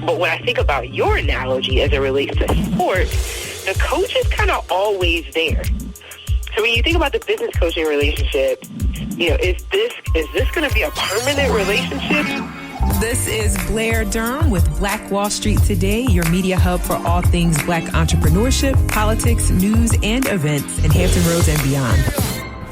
But when I think about your analogy as it relates to sports, the coach is kind of always there. So when you think about the business coaching relationship, is this going to be a permanent relationship? This is Blair Durham with Black Wall Street Today, your media hub for all things Black entrepreneurship, politics, news, and events in Hampton Roads and beyond.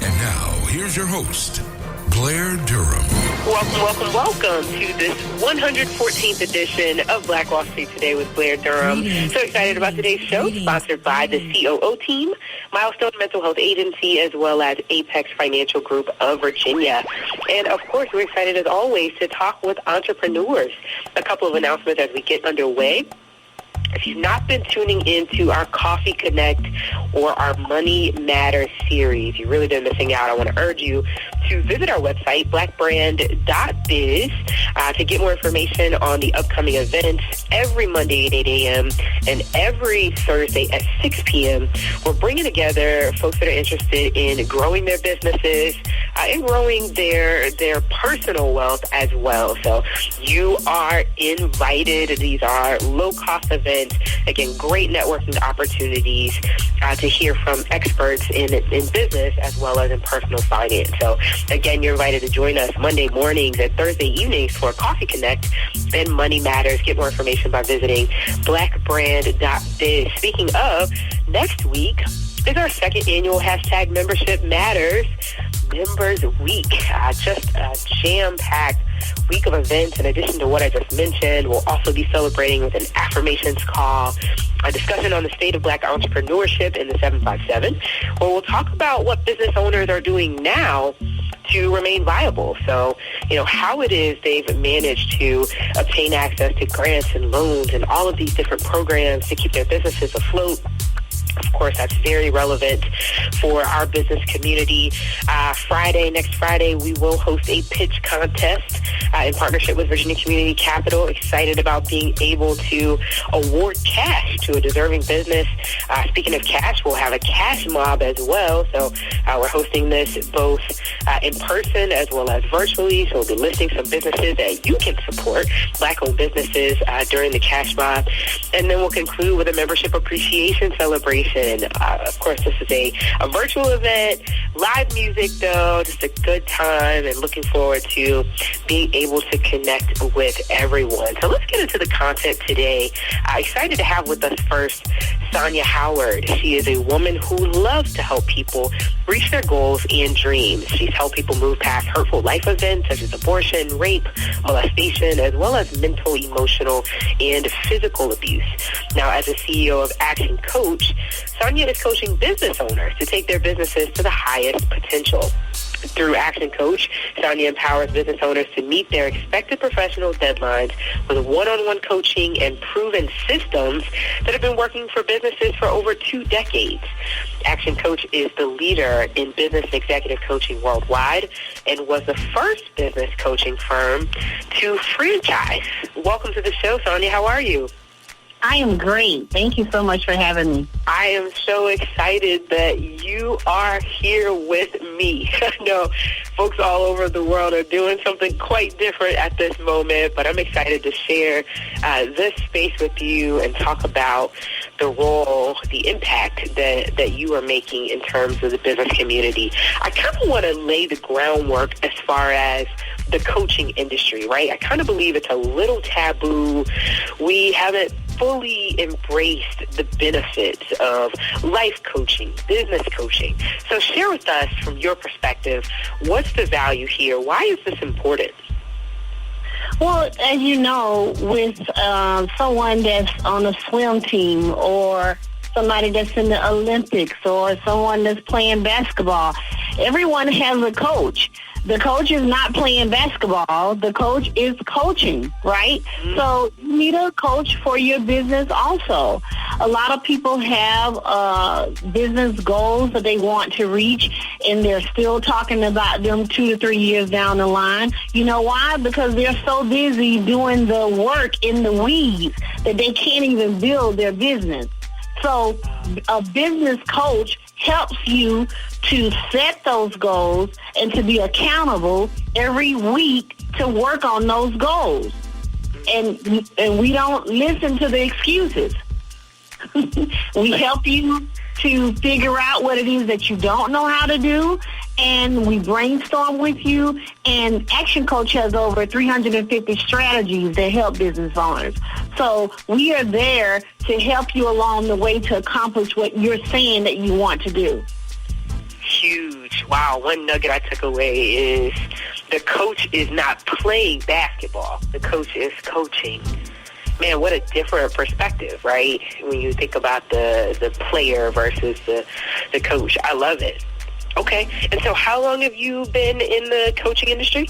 And now, here's your host, Blair Durham. Welcome to this 114th edition of Black Wall Street Today with Blair Durham. So excited about today's show, sponsored by the COO team, Milestone Mental Health Agency, as well as Apex Financial Group of Virginia. And, of course, we're excited, as always, to talk with entrepreneurs. A couple of announcements as we get underway. If you've not been tuning into our Coffee Connect or our Money Matters series, you've really been missing out. I want to urge you to visit our website, blackbrand.biz, to get more information on the upcoming events every Monday at 8 a.m. and every Thursday at 6 p.m. We're bringing together folks that are interested in growing their businesses and growing their personal wealth as well. So you are invited. These are low-cost events. Again, great networking opportunities to hear from experts in business as well as in personal finance. So, again, you're invited to join us Monday mornings and Thursday evenings for Coffee Connect and Money Matters. Get more information by visiting blackbrand.biz. Speaking of, next week is our second annual hashtag Membership Matters Members Week. Just a jam-packed week of events. In addition to what I just mentioned, we'll also be celebrating with an affirmations call, a discussion on the state of Black entrepreneurship in the 757, where we'll talk about what business owners are doing now to remain viable. So, how it is they've managed to obtain access to grants and loans and all of these different programs to keep their businesses afloat. Of course, that's very relevant for our business community. Next Friday, we will host a pitch contest in partnership with Virginia Community Capital. Excited about being able to award cash to a deserving business. Speaking of cash, we'll have a cash mob as well. So we're hosting this both in person as well as virtually. So we'll be listing some businesses that you can support, Black-owned businesses, during the cash mob. And then we'll conclude with a membership appreciation celebration. Of course, this is a virtual event, live music though, just a good time, and looking forward to being able to connect with everyone. So let's get into the content today. Excited to have with us first Sonya Howard. She is a woman who loves to help people reach their goals and dreams. She's helped people move past hurtful life events such as abortion, rape, molestation, as well as mental, emotional, and physical abuse. Now, as a CEO of Action Coach, Sonya is coaching business owners to take their businesses to the highest potential. Through Action Coach, Sonya empowers business owners to meet their expected professional deadlines with one-on-one coaching and proven systems that have been working for businesses for over 2 decades. Action Coach is the leader in business executive coaching worldwide and was the first business coaching firm to franchise. Welcome to the show, Sonya. How are you? I am great. Thank you so much for having me. I am so excited that you are here with me. I know folks all over the world are doing something quite different at this moment, but I'm excited to share this space with you and talk about the role, the impact that you are making in terms of the business community. I kind of want to lay the groundwork as far as the coaching industry, right? I kind of believe it's a little taboo. We haven't fully embraced the benefits of life coaching, business coaching. So share with us from your perspective, what's the value here? Why is this important? Well, as you know, with someone that's on a swim team or somebody that's in the Olympics or someone that's playing basketball, everyone has a coach. The coach is not playing basketball. The coach is coaching, right? Mm-hmm. So you need a coach for your business also. A lot of people have business goals that they want to reach, and they're still talking about them 2 to 3 years down the line. You know why? Because they're so busy doing the work in the weeds that they can't even build their business. So a business coach helps you to set those goals and to be accountable every week to work on those goals. and we don't listen to the excuses. We help you to figure out what it is that you don't know how to do, and we brainstorm with you. And Action Coach has over 350 strategies that help business owners. So we are there to help you along the way to accomplish what you're saying that you want to do. Huge. Wow. One nugget I took away is the coach is not playing basketball. The coach is coaching. Man, what a different perspective, right? When you think about the player versus the coach. I love it. Okay. And so how long have you been in the coaching industry?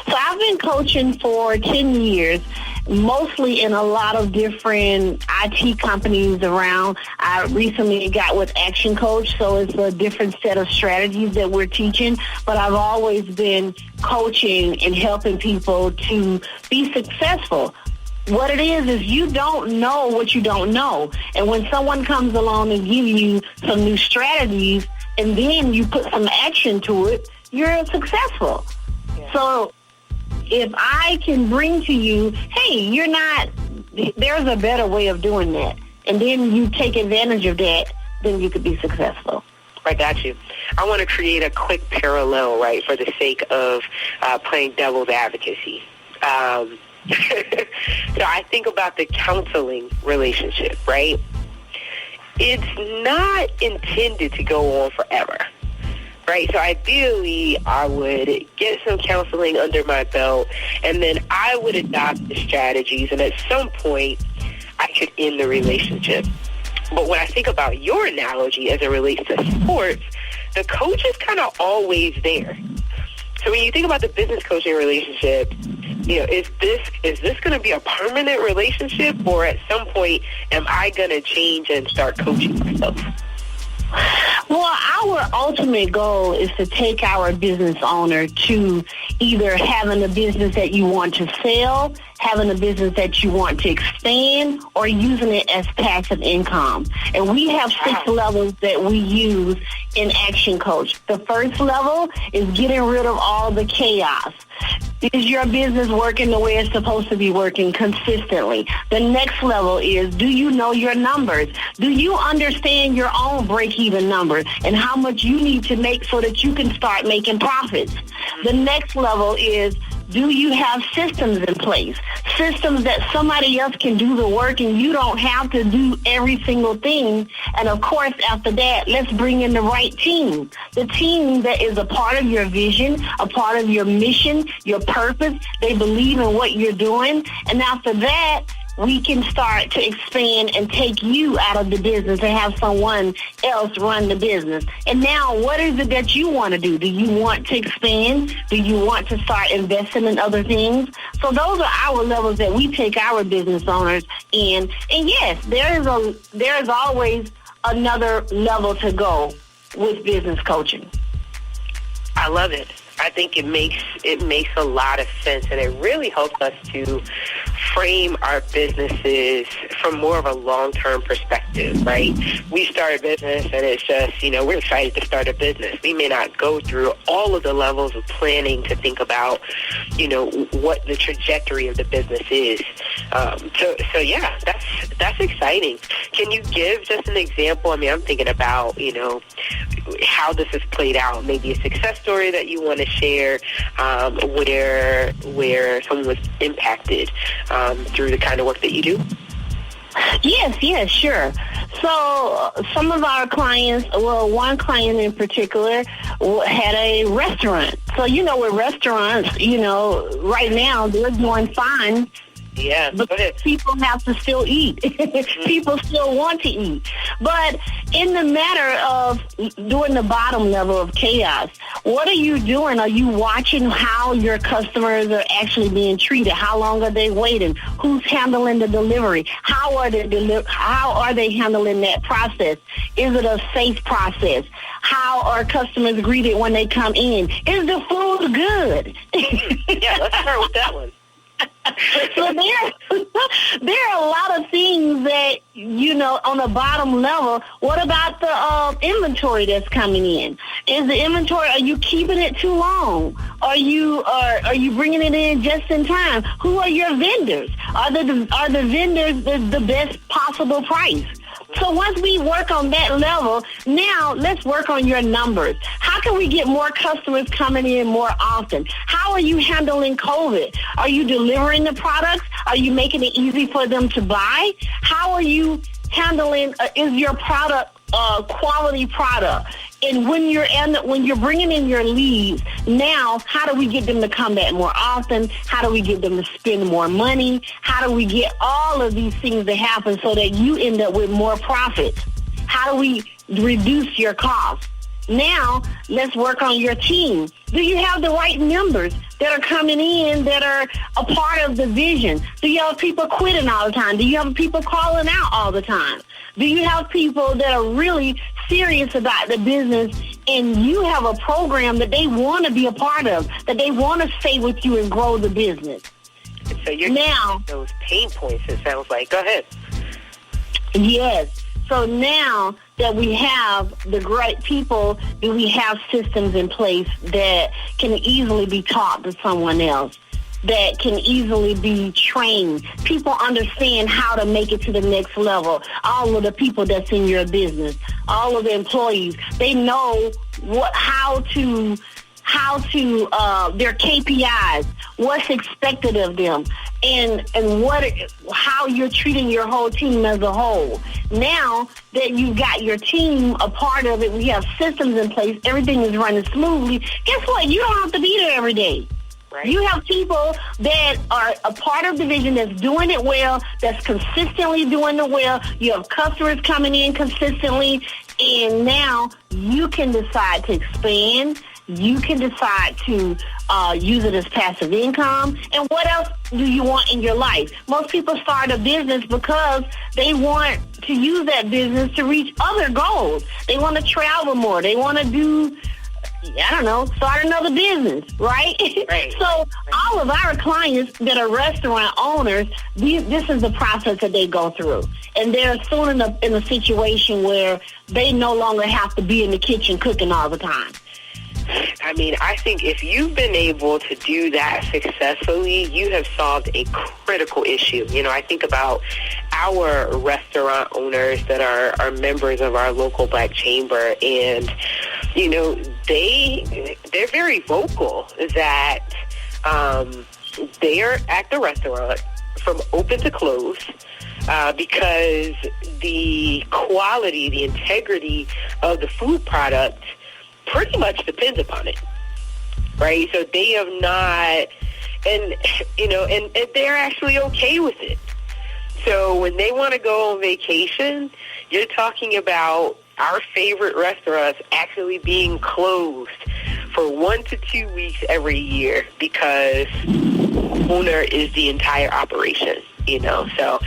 So I've been coaching for 10 years, mostly in a lot of different IT companies around. I recently got with Action Coach, so it's a different set of strategies that we're teaching. But I've always been coaching and helping people to be successful. What it is you don't know what you don't know. And when someone comes along and gives you some new strategies and then you put some action to it, you're successful. Yeah. So if I can bring to you, hey, there's a better way of doing that, and then you take advantage of that, then you could be successful. I got you. I want to create a quick parallel, right, for the sake of playing devil's advocacy. So I think about the counseling relationship, right? It's not intended to go on forever, right? So ideally, I would get some counseling under my belt, and then I would adopt the strategies, and at some point, I could end the relationship. But when I think about your analogy as it relates to sports, the coach is kind of always there. So when you think about the business coaching relationship, is this going to be a permanent relationship, or at some point am I going to change and start coaching myself? Well, our ultimate goal is to take our business owner to either having a business that you want to sell, having a business that you want to expand, or using it as passive income. And we have 6 levels that we use in Action Coach. The first level is getting rid of all the chaos. Is your business working the way it's supposed to be working consistently? The next level is, do you know your numbers? Do you understand your own break-even numbers and how much you need to make so that you can start making profits? The next level is, do you have systems in place? Systems that somebody else can do the work and you don't have to do every single thing. And of course, after that, let's bring in the right team. The team that is a part of your vision, a part of your mission, your purpose. They believe in what you're doing. And after that, we can start to expand and take you out of the business and have someone else run the business. And now, what is it that you want to do? Do you want to expand? Do you want to start investing in other things? So those are our levels that we take our business owners in. And yes, there is always another level to go with business coaching. I love it. I think it makes a lot of sense, and it really helps us to frame our businesses from more of a long-term perspective, right? We start a business, and it's just, we're excited to start a business. We may not go through all of the levels of planning to think about, what the trajectory of the business is. So yeah, that's exciting. Can you give just an example? I mean, I'm thinking about, how this has played out, maybe a success story that you want to share, where someone was impacted through the kind of work that you do? Yes, sure. So some of our clients, one client in particular had a restaurant. So, with restaurants, right now they're doing fine. Yeah, but people have to still eat. People still want to eat. But in the matter of doing the bottom level of chaos, what are you doing? Are you watching how your customers are actually being treated? How long are they waiting? Who's handling the delivery? How are they handling that process? Is it a safe process? How are customers greeted when they come in? Is the food good? Yeah, let's start with that one. So there are a lot of things that, on the bottom level, what about the inventory that's coming in? Is the inventory, are you keeping it too long? Are you bringing it in just in time? Who are your vendors? Are the vendors the best possible price? So once we work on that level, now let's work on your numbers. How can we get more customers coming in more often? How are you handling COVID? Are you delivering the products? Are you making it easy for them to buy? How are you handling, is your product quality product? And when you're bringing in your leads, now how do we get them to come back more often? How do we get them to spend more money? How do we get all of these things to happen so that you end up with more profits? How do we reduce your costs? Now, let's work on your team. Do you have the right members that are coming in that are a part of the vision? Do you have people quitting all the time? Do you have people calling out all the time? Do you have people that are really serious about the business and you have a program that they want to be a part of, that they want to stay with you and grow the business? So you're now those pain points, it sounds like. Go ahead. Yes. So now that we have the great people, do we have systems in place that can easily be taught to someone else, that can easily be trained? People understand how to make it to the next level. All of the people that's in your business, all of the employees, they know how to their KPIs, what's expected of them, and how you're treating your whole team as a whole. Now that you've got your team a part of it, we have systems in place, everything is running smoothly. Guess what? You don't have to be there every day. Right. You have people that are a part of the vision that's doing it well, that's consistently doing it well. You have customers coming in consistently, and now you can decide to expand. You can decide to use it as passive income. And what else do you want in your life? Most people start a business because they want to use that business to reach other goals. They want to travel more. They want to do, start another business, right? Right. So all of our clients that are restaurant owners, this is the process that they go through. And they're soon in a situation where they no longer have to be in the kitchen cooking all the time. I mean, I think if you've been able to do that successfully, you have solved a critical issue. I think about our restaurant owners that are members of our local Black Chamber, and, they're very vocal that they are at the restaurant from open to close because the quality, the integrity of the food product pretty much depends upon it, right? So they have not, and they're actually okay with it. So when they want to go on vacation, you're talking about our favorite restaurants actually being closed for 1 to 2 weeks every year because owner is the entire operation. So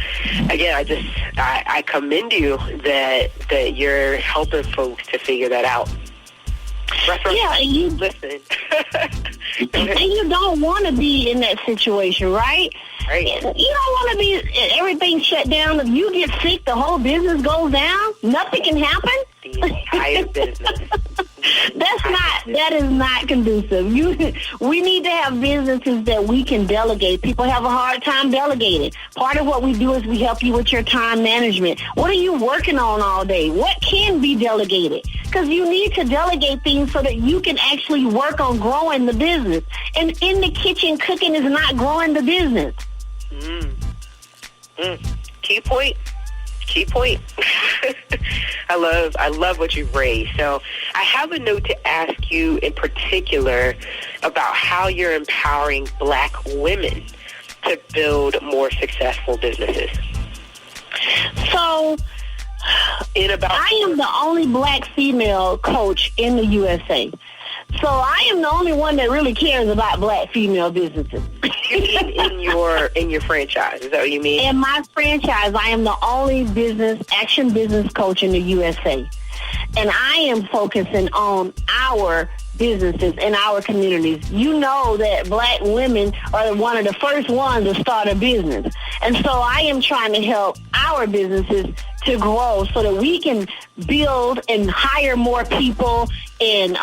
again, I commend you that you're helping folks to figure that out. Yeah, and you listen. And you don't want to be in that situation, right? Right. You don't want to be everything shut down. If you get sick, the whole business goes down. Nothing can happen. The entire business. That is not conducive. We need to have businesses that we can delegate. People have a hard time delegating. Part of what we do is we help you with your time management. What are you working on all day? What can be delegated? Because you need to delegate things so that you can actually work on growing the business. And in the kitchen, cooking is not growing the business. Key point. I love what you've raised. So I have a note to ask you in particular about how you're empowering Black women to build more successful businesses. So I am the only Black female coach in the USA. So I am the only one that really cares about Black female businesses. You mean in your franchise? Is that what you mean? In my franchise, I am the only action business coach in the USA. And I am focusing on our businesses in our communities. You know that Black women are one of the first ones to start a business. And so I am trying to help our businesses to grow so that we can build and hire more people and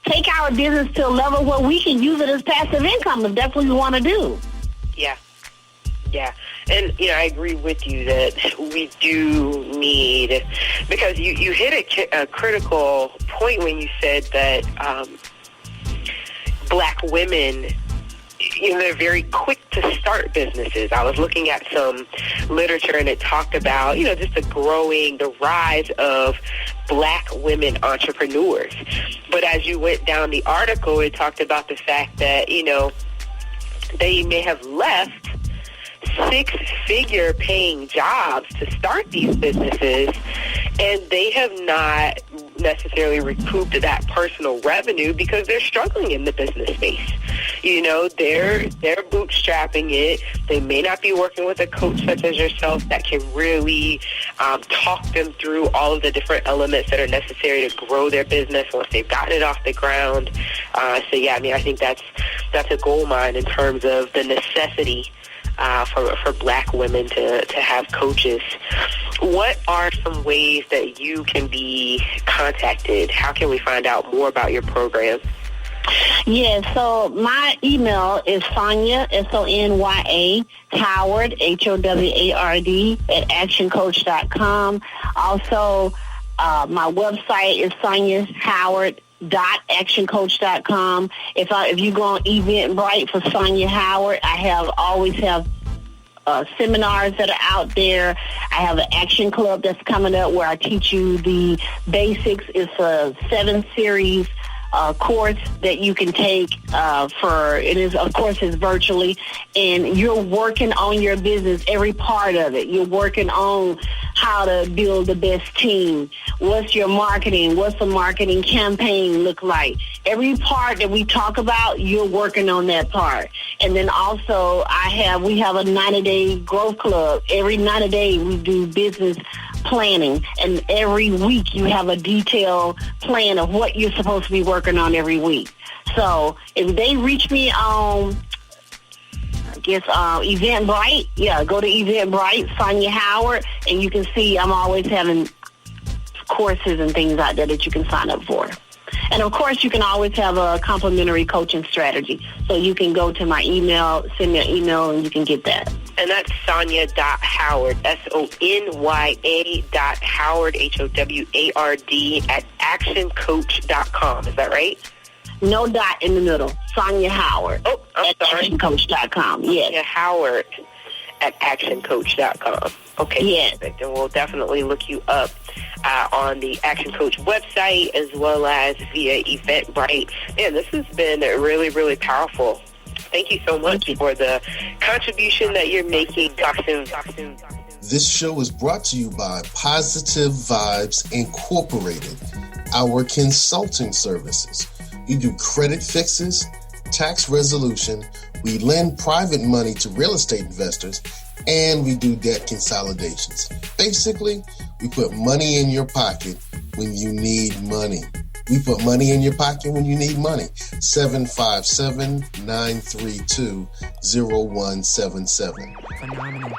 take our business to a level where we can use it as passive income if that's what we want to do. Yeah. Yeah. And, I agree with you that we do need, because you hit a critical point when you said that Black women, they're very quick to start businesses. I was looking at some literature and it talked about, just the rise of Black women entrepreneurs. But as you went down the article, it talked about the fact that, they may have left six-figure paying jobs to start these businesses, and they have not necessarily recouped that personal revenue because they're struggling in the business space. They're bootstrapping it. They may not be working with a coach such as yourself that can really talk them through all of the different elements that are necessary to grow their business once they've gotten it off the ground. I think that's a gold mine in terms of the necessity for Black women to have coaches. What are some ways that you can be contacted? How can we find out more about your program? Yeah, so my email is Sonya, Sonya, Howard, HOWARD, at actioncoach.com. Also, my website is SonyaHoward.actioncoach.com. If you go on Eventbrite for Sonya Howard, I always have seminars that are out there. I have an action club that's coming up where I teach you the basics. It's a 7-series course that you can take it's virtually, and you're working on your business, every part of it. You're working on how to build the best team. What's your marketing? What's the marketing campaign look like? Every part that we talk about, you're working on that part. And then also we have a 90-day growth club. Every 90 days we do business planning, and every week you have a detailed plan of what you're supposed to be working on every week. So if they reach me on, Eventbrite, go to Eventbrite, Sonya Howard, and you can see I'm always having courses and things out there that you can sign up for. And, of course, you can always have a complimentary coaching strategy. So you can go to my email, send me an email, and you can get that. And that's Sonya.Howard, SONYA.Howard, HOWARD, at actioncoach.com. Is that right? No dot in the middle. Sonya Howard. Oh, I'm sorry. actioncoach.com. Yes. Sonya Howard at actioncoach.com. Okay. Yes. Perfect. And we'll definitely look you up on the Action Coach website as well as via Eventbrite. Man, this has been really, really powerful. Thank you so much for the contribution that you're making, Dr. This show is brought to you by Positive Vibes Incorporated, our consulting services. We do credit fixes, tax resolution, we lend private money to real estate investors, and we do debt consolidations. Basically, we put money in your pocket when you need money. We put money in your pocket when you need money. 757-932-0177. Phenomenal.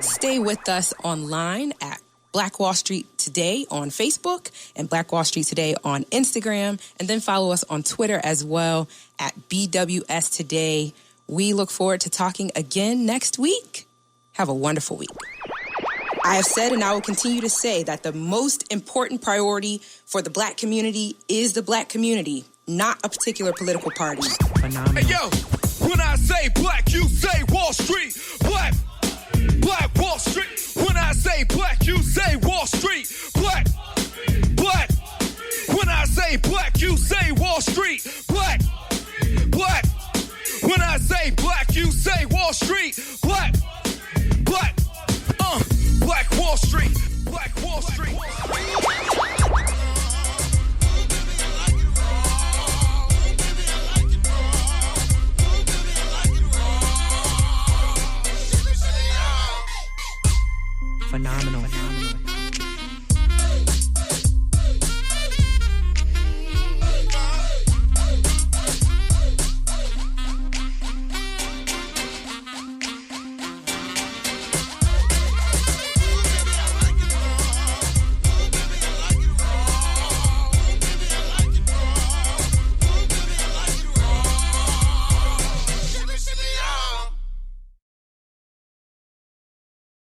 Stay with us online at Black Wall Street Today on Facebook and Black Wall Street Today on Instagram, and then follow us on Twitter as well at BWS Today. We look forward to talking again next week. Have a wonderful week. I have said, and I will continue to say, that the most important priority for the Black community is the Black community, not a particular political party. Phenomenal. Hey, yo, when I say Black, you say Wall Street. Black Wall Street. When I say Black, you say Wall Street. Black. When I say Black, you say Wall Street. Black. When I say Black, you say Wall Street. Black. Black Wall Street. Black Wall Street. Phenomenal.